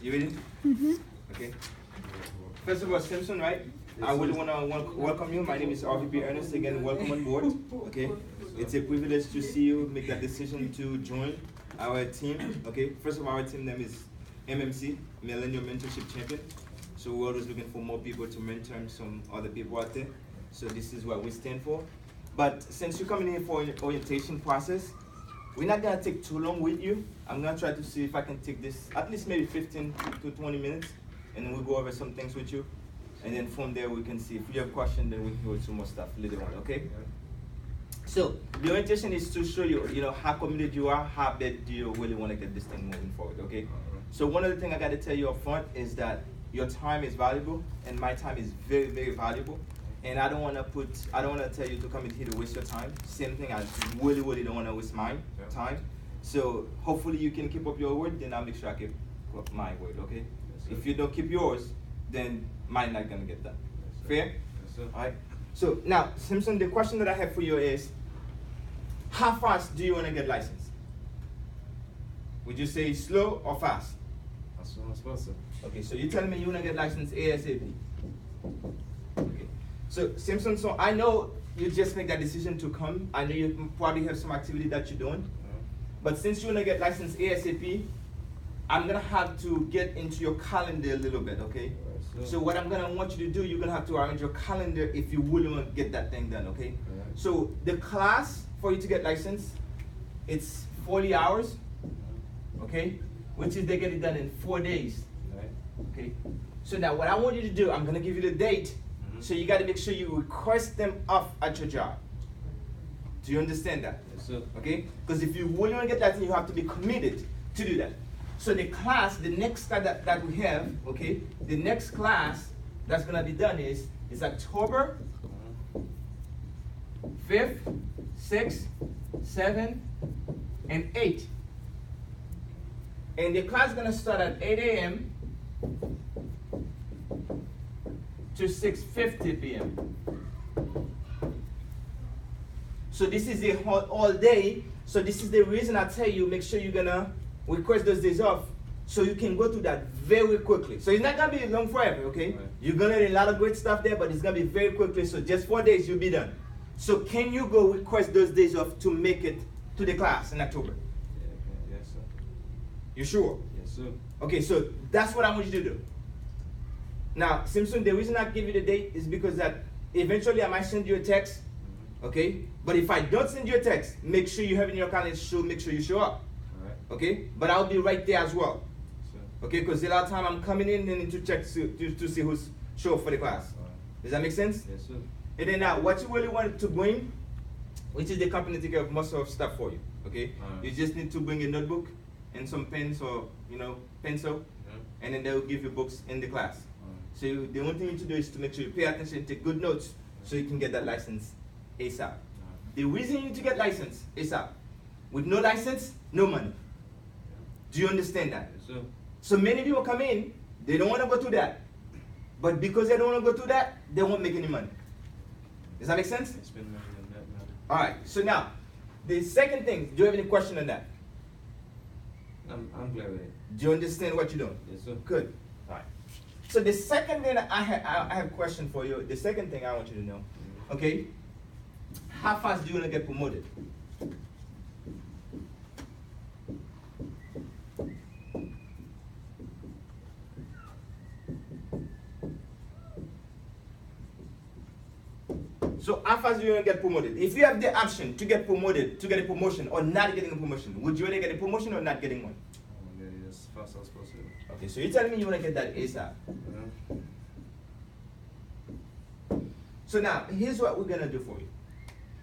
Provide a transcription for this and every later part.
You ready? Okay. First of all, Simpson, right? I really want to welcome you. My name is RVP Ernest. Again, welcome on board. Okay. It's a privilege to see you make that decision to join our team. Okay. First of all, our team name is MMC, Millennial Mentorship Champion. So we're always looking for more people to mentor some other people out there. So this is what we stand for. But since you're coming in for an orientation process, we're not gonna take too long with you. I'm gonna try to see if I can take this at least maybe 15 to 20 minutes, and then we'll go over some things with you. And then from there we can see if you have questions, then we can go with some more stuff later on, okay? So the orientation is to show you, how committed you are, how bad do you really want to get this thing moving forward, okay? So one of the things I gotta tell you up front is that your time is valuable, and my time is very, very valuable. And I don't want to tell you to come in here to waste your time. Same thing, I really, really don't want to waste my time. So hopefully you can keep up your word, then I'll make sure I keep up my word, okay? Yes, if you don't keep yours, then mine not going to get done. Yes, fair? Yes, all right. So now, Simpson, the question that I have for you is, how fast do you want to get licensed? Would you say slow or fast? As soon as possible. Okay, so you're telling me you want to get licensed ASAP? Okay. So Simpson, so I know you just make that decision to come. I know you probably have some activity that you're doing. But since you want to get licensed ASAP, I'm going to have to get into your calendar a little bit, okay? So what I'm going to want you to do, you're going to have to arrange your calendar if you really want to get that thing done, okay? So the class for you to get licensed, it's 40 hours, okay? Which is they get it done in 4 days, okay? So now what I want you to do, I'm going to give you the date. So you got to make sure you request them off at your job. Do you understand that? Yes, sir. Okay? Because if you really want to get that, you have to be committed to do that. So the class, the next class that we have, okay, the next class that's going to be done is October 5th, 6th, 7th, and 8th. And the class is going to start at 8 a.m. to 6:50 p.m. So this is a all day. So this is the reason I tell you, make sure you're gonna request those days off so you can go through that very quickly. So it's not gonna be long forever, okay? Right. You're gonna get a lot of great stuff there, but it's gonna be very quickly. So just 4 days, you'll be done. So can you go request those days off to make it to the class in October? Yeah, yes, sir. You sure? Yes, sir. Okay, so that's what I want you to do. Now, Simpson, the reason I give you the date is because that eventually I might send you a text, okay? But if I don't send you a text, make sure you have it in your calendar, make sure you show up, okay? But I'll be right there as well, okay? Because a lot of time I'm coming in and to check to see who's show up for the class. Does that make sense? Yes, sir. And then now, what you really want to bring, which is the company take care of most of stuff for you, okay? You just need to bring a notebook and some pens or, pencil, and then they'll give you books in the class. So the only thing you need to do is to make sure you pay attention, take good notes, so you can get that license ASAP. The reason you need to get license ASAP, with no license, no money. Do you understand that? Yes, sir. So many people come in, they don't want to go through that. But because they don't want to go through that, they won't make any money. Does that make sense? All right, so now, the second thing, do you have any question on that? I'm clear with it. Do you understand what you're doing? Yes, sir. Good. All right. So the second thing I have a question for you. The second thing I want you to know, okay? How fast do you want to get promoted? So how fast do you want to get promoted? If you have the option to get promoted, to get a promotion, or not getting a promotion, would you rather get a promotion or not getting one? I want to get it as fast as possible. Okay, so you're telling me you want to get that ASAP. So now, here's what we're going to do for you.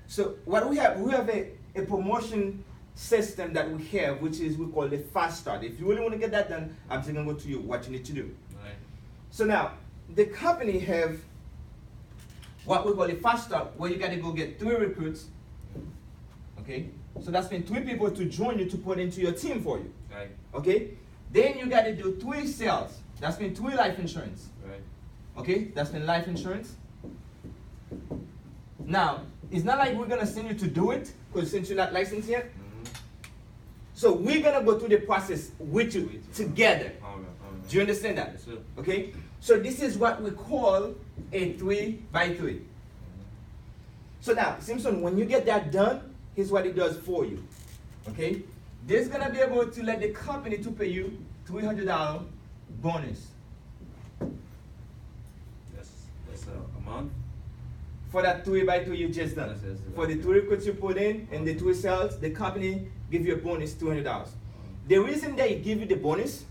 So what we have a promotion system that we have, which is we call the fast start. If you really want to get that done, I'm just going to go to you what you need to do. Right. So now, the company have what we call a fast start, where you got to go get 3 recruits. Okay? So that's been 3 people to join you to put into your team for you. Right. Okay? Then you got to do 3 sales. That's been 3 life insurance. Right. Okay? That's been life insurance. Now, it's not like we're going to send you to do it, because since you're not licensed yet. So we're going to go through the process with you together. Do you understand that? Yes, sir. Okay? So this is what we call a 3x3. So now, Simpson, when you get that done, here's what it does for you. Okay? This is gonna be able to let the company to pay you $300 bonus That's a month. for that 3x3 you just done. Yes, For the 2 recruits you put in and the 2 sales, the company give you a bonus $200. The reason they give you the bonus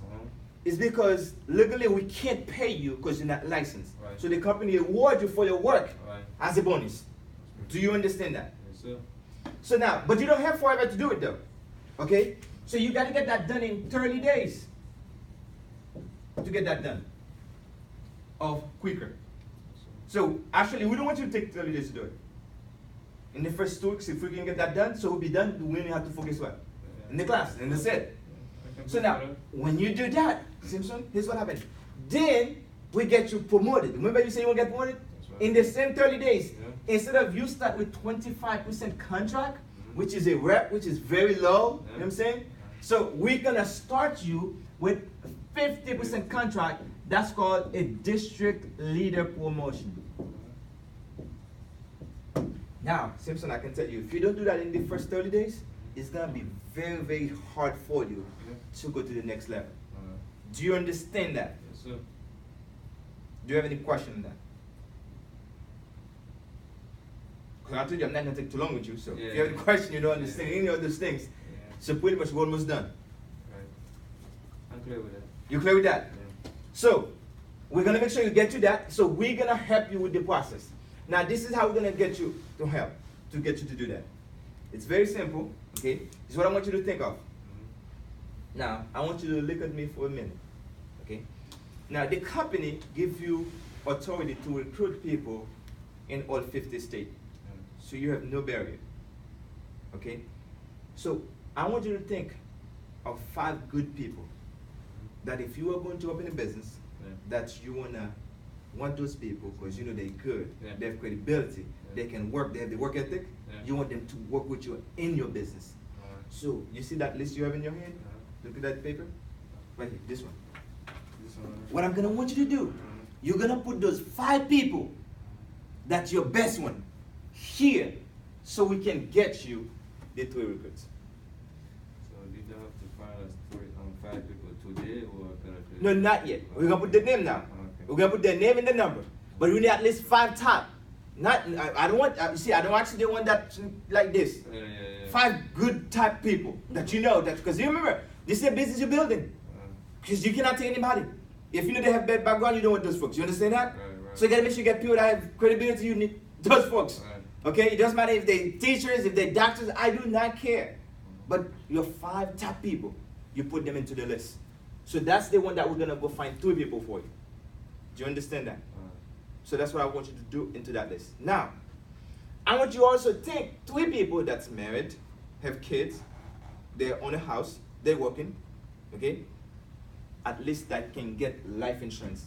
is because legally we can't pay you because you're not licensed. Right. So the company award you for your work Right. as a bonus. Do you understand that? Yes, sir. So now, but you don't have forever to do it though. Okay? So you got to get that done in 30 days to get that done. Or quicker. So actually, we don't want you to take 30 days to do it. In the first 2 weeks, if we can get that done, so we'll be done, we only have to focus what? In the class, in the set. So now, when you do that, Simpson, here's what happens. Then we get you promoted. Remember you say you want to get promoted? That's right. In the same 30 days, Yeah. instead of you start with 25% contract, which is a rep, which is very low, you know what I'm saying? So we're gonna start you with 50% contract. That's called a district leader promotion. Now, Simpson, I can tell you, if you don't do that in the first 30 days, it's gonna be very, very hard for you to go to the next level. Do you understand that? Yes, sir. Do you have any question on that? Because I told you I'm not gonna take too long with you, so if you have any question, you don't understand any of those things, so pretty much we're almost done. Right. I'm clear with that. You clear with that? Yeah. So, we're gonna make sure you get to that, so we're gonna help you with the process. Now, this is how we're gonna get you to help, to get you to do that. It's very simple, okay? This is what I want you to think of. Now, I want you to look at me for a minute, okay? Now, the company gives you authority to recruit people in all 50 states. So you have no barrier, okay? So I want you to think of 5 good people that if you are going to open a business, that you want those people because you know they're good, they have credibility, they can work, they have the work ethic. You want them to work with you in your business. So you see that list you have in your hand? Look at that paper, right here, this one. What I'm gonna want you to do, you're gonna put those 5 people that's your best one here, so we can get you the 3 recruits. So you don't have to find us 5 people today or No, not yet. We're gonna put the name now. Okay. We're gonna put their name and the number, but we need at least 5 top. Not, I don't want. You see, I don't actually want that like this. 5 good type people that you know that, because you remember this is a business you're building. Because you cannot take anybody. If you know they have bad background, you don't want those folks. You understand that? Right. So you gotta make sure you get people that have credibility. You need those folks. Right. Okay? It doesn't matter if they're teachers, if they're doctors. I do not care. But your 5 top people, you put them into the list. So that's the one that we're gonna go find 3 people for you. Do you understand that? So that's what I want you to do into that list. Now, I want you also to think 3 people that's married, have kids, they own a house, they're working, okay? At least that can get life insurance.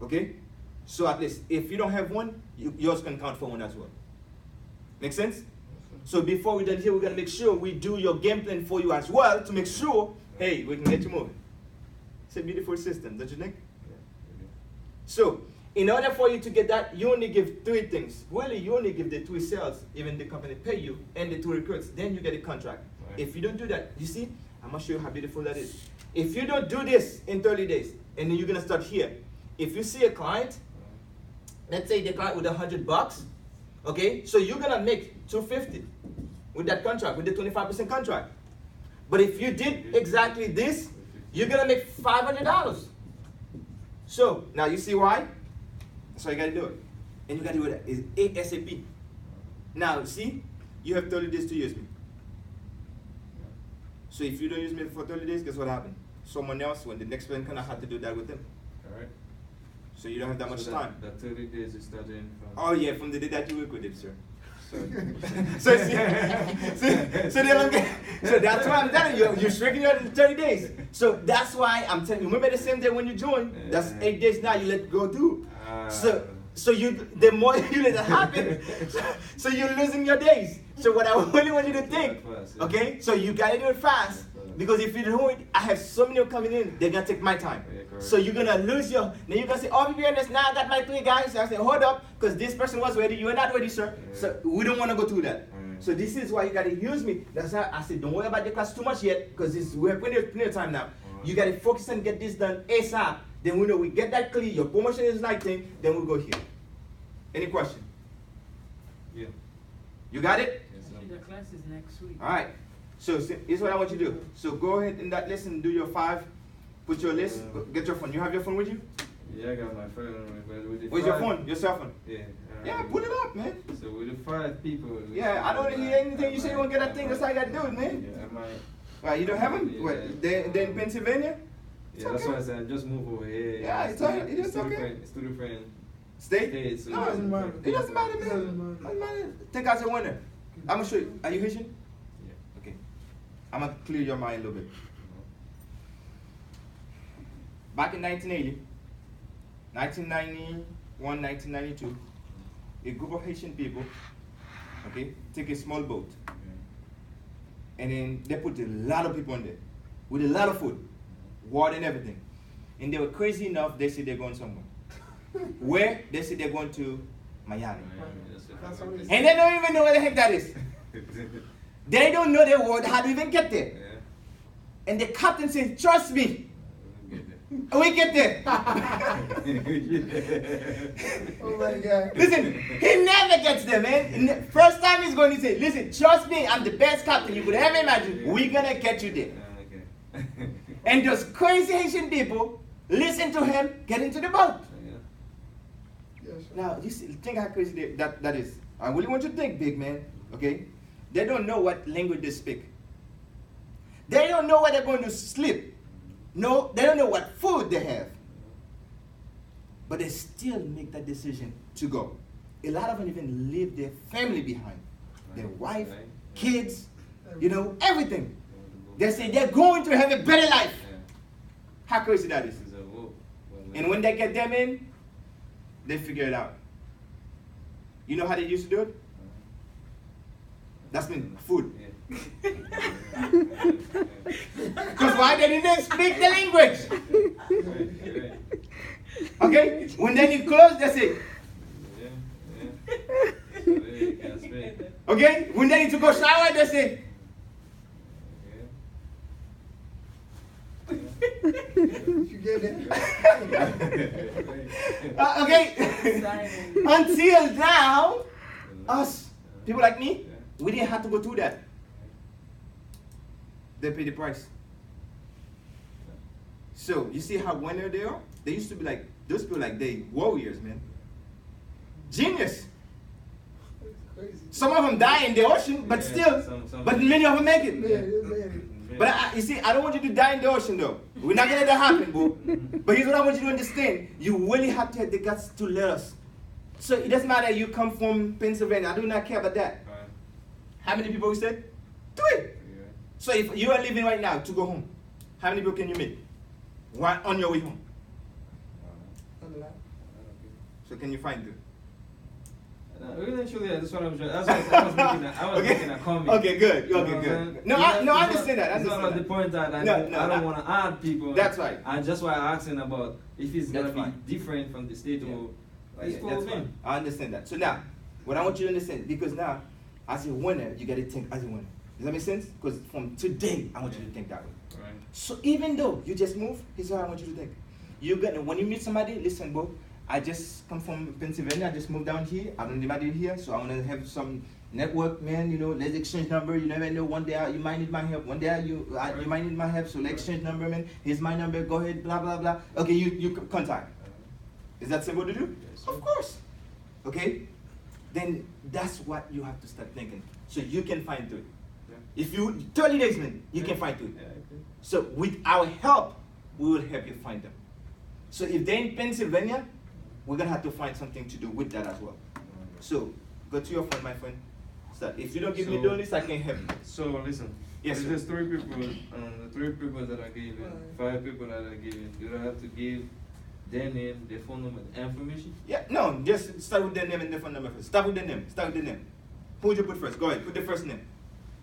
Okay? So at least if you don't have one, yours can count for one as well. Make sense? So before we done here, we're gonna make sure we do your game plan for you as well to make sure, hey, we can get you moving. It's a beautiful system, don't you think? So, in order for you to get that, you only give 3 things. Really, you only give the 3 sales, even the company pay you, and the 2 recruits. Then you get a contract. Right. If you don't do that, you see, I'm gonna show you how beautiful that is. If you don't do this in 30 days, and then you're gonna start here. If you see a client, let's say the client with $100, okay, so you're gonna make $250 with that contract, with the 25% contract. But if you did exactly this, you're gonna make $500. So now you see why? So you gotta do it. And you gotta do it ASAP. Now see, you have 30 days to use me. So if you don't use me for 30 days, guess what happened? Someone else, when the next one gonna have to do that with them. Alright. So you don't have that much time. That 30 days is starting from... Oh yeah, from the day that you work with him, sir. So that's why I'm telling you, you're shrinking your 30 days. So that's why I'm telling you, remember the same day when you join, that's 8 days now you let go too. So you, the more you let it happen, so you're losing your days. So what I really want you to think, okay, so you gotta do it fast. Because if you don't, I have so many coming in, they're gonna take my time. Yeah, So you're gonna lose your. Then you're gonna say, "Oh, be honest, now I got my 3 guys." So I say, "Hold up, because this person was ready. You're not ready, sir." Yeah. So we don't want to go through that. Mm. So this is why you gotta use me. That's why I said, don't worry about the class too much yet, because we have plenty of time now. You gotta focus and get this done ASAP. Then we know we get that clear. Your promotion is lighting. Then we'll go here. Any question? Yeah. You got it? Yes, sir. The class is next week. All right. So here's what I want you to do. So go ahead in that list and do your 5. Put your list. Get your phone. You have your phone with you? Yeah, I got my phone on me, but with the Where's your 5 phone? Your cell phone? Yeah. Yeah, pull it up, man. So with the 5 people. Yeah, I don't want to hear anything you say you want to get that thing. That's how you got to do it, man. Yeah, I might. Right, you don't have them? Yeah. What, they're in Pennsylvania? It's Yeah, that's okay. why I said just move over here. Yeah, it's okay. It's okay. It's 2 different State? states. So No, it's doesn't matter. it doesn't matter, It man. doesn't matter. Doesn't matter. Think as a winner. I'm going to show you. Are you Haitian? Yeah. Okay. I'm going to clear your mind a little bit. Back in 1980, 1991, 1992, a group of Haitian people, okay, take a small boat, and then they put a lot of people on there with a lot of food, water and everything. And they were crazy enough, they said they're going somewhere. Where? They said they're going to Miami. That's what it is. And they don't even know where the heck that is. They don't know the word, how to even get there. Yeah. And the captain said, trust me, we get there. Oh my God. Listen, he never gets there, man. First time he's going to say, listen, trust me, I'm the best captain you could ever imagine. We're going to get you there. Okay. And those crazy Haitian people listen to him, get into the boat. Yes, sir. Now, you see, think how crazy that is. I really want you to think, big man, okay? They don't know what language they speak. They don't know where they're going to sleep. No, they don't know what food they have. But they still make that decision to go. A lot of them even leave their family behind. Their wife, kids, you know, everything. They say they're going to have a better life. How crazy that is. And when they get them in, they figure it out. You know how they used to do it? That's been food. Because why? They didn't speak the language. Okay? When they need clothes, they say. Okay? When they need to go shower, they say. You get it? Okay? Until now, us, people like me, we didn't have to go through that. They pay the price. So, you see how winner they are? They used to be like, those people like they warriors, man. Genius. It's crazy. Some of them die in the ocean, but still, but many of them make it. Yeah. But you see, I don't want you to die in the ocean though. We're not gonna let that happen, boo. But here's what I want you to understand. You really have to have the guts to let us. So it doesn't matter you come from Pennsylvania. I do not care about that. How many people we said? 3. So if you are leaving right now to go home, how many people can you meet? One on your way home. So can you find them? Eventually, that's what I was. I was making a comment. Okay, good. You know Okay, what I'm good. saying? No, I understand that. I It's not understand like the that. point that I No, don't want to add people. That's right. And just why I'm asking about if it's gonna That's be fine. different from the state Yeah. or. Yeah, It's cool that's with me. fine. I understand that. So now, what I want you to understand, because now, as a winner, you gotta think as a winner. Does that make sense? Because from today, I want you to think that way. Right. So even though you just moved, here's what I want you to think. You're gonna, when you meet somebody, listen, bro. I just come from Pennsylvania. I just moved down here. I don't know anybody here, so I want to have some network, man. You know, let's exchange number. You never know. One day you might need my help. One day you might need my help. So let's exchange number, man. Here's my number. Go ahead. Blah blah blah. Okay, you contact. Is that simple to do? Yes, Of course. Okay. Then that's what you have to start thinking, so you can find through it. Yeah. If you 30 days, man, you can find through it. Yeah, okay. So with our help, we will help you find them. So if they're in Pennsylvania, we're gonna have to find something to do with that as well. So go to your phone, my friend. So if you don't give me So- the list, I can't help you. So listen. Yes, There's sir. 3 people. The 3 people that I gave in, 5 people that I gave in. Do I have to give their name, their phone number, information? Yeah, no, just start with their name and their phone number first. Start with their name. Start with their name. Who would you put first? Go ahead, put the first name.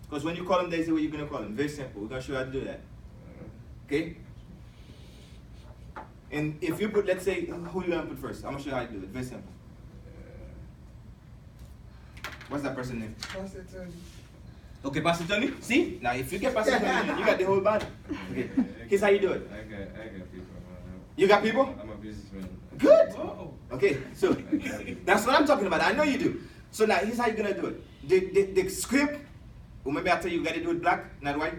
Because when you call him, there's a way you're gonna call him. Very simple. We're gonna show you how to do that. Okay? And if you put, let's say, who you gonna put first? I'm gonna show you how to do it. Very simple. What's that person's name? Pastor Tony. Okay, Pastor Tony. See? Now if you get Pastor Tony, you got the whole band. Okay. Here's how you do it. I got people. You got people? I'm a businessman. Good. Oh. Okay, so that's what I'm talking about. I know you do. So now here's how you're gonna do it. The script, or maybe I tell you, you gotta do it black, not white.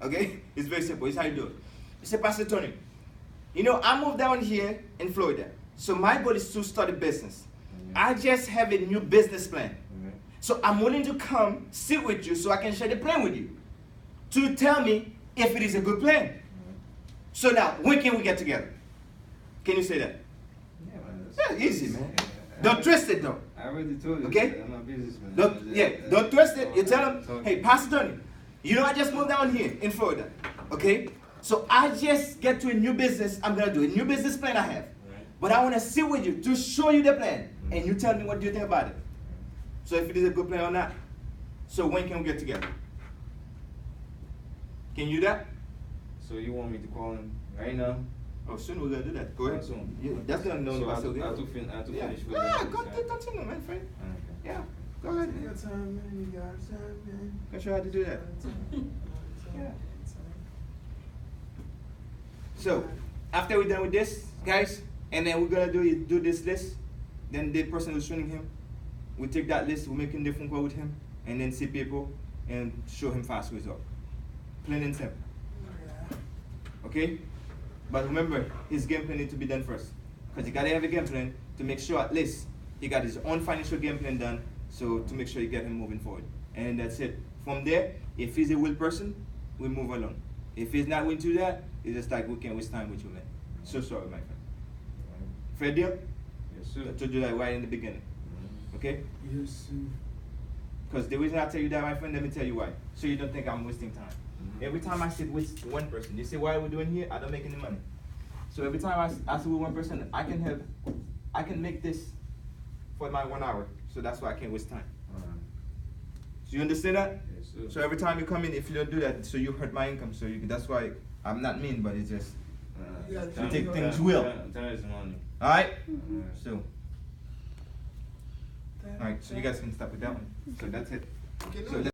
Okay? It's very simple. It's how you do it. You say, Pastor Tony, you know, I moved down here in Florida. So my goal is to start a business. I just have a new business plan. So I'm willing to come sit with you so I can share the plan with you. To tell me if it is a good plan. So now, when can we get together? Can you say that? Yeah, man. Yeah, easy, man. Don't twist it though. I already told you. Okay? I'm a businessman. Don't twist it. You tell them, hey, Pastor Tony, you know I just moved down here in Florida. Okay? So I just get to a new business I'm gonna do, a new business plan I have. But I wanna sit with you to show you the plan. And you tell me what you think about it. So if it is a good plan or not. So when can we get together? Can you do that? So you want me to call him right now? Oh, soon we're gonna do that. Go ahead. Soon. Yeah, that's gonna know So I about have to yeah. finish with Yeah, that. continue, man, friend. Okay. Yeah, go ahead. You got time, man. You got time, man. Can show you how to do that. Yeah. So, after we're done with this, guys, and then we're gonna do this list, then the person who's training him, we take that list, we make a different call with him, and then see people and show him fast result. Plain and simple. Okay? But remember, his game plan needs to be done first. Because you gotta have a game plan to make sure at least he got his own financial game plan done, so to make sure you get him moving forward. And that's it. From there, if he's a will person, we move along. If he's not willing to do that, it's just like we can't waste time with you, man. So sorry, my friend. Fair deal? Yes, sir. I told you that right in the beginning. Okay? Yes, sir. Because the reason I tell you that, my friend, let me tell you why. So you don't think I'm wasting time. Every time I sit with one person, you see why we're doing here? I don't make any money. So every time I sit with one person, I can make this for my 1 hour. So that's why I can't waste time. So you understand that? Yes, sir. So every time you come in, if you don't do that, so you hurt my income. So that's why I'm not mean, but it's just, Yeah, you take things well. Time is money. Alright? So, alright, so you guys can stop with that one. So that's it. Okay, So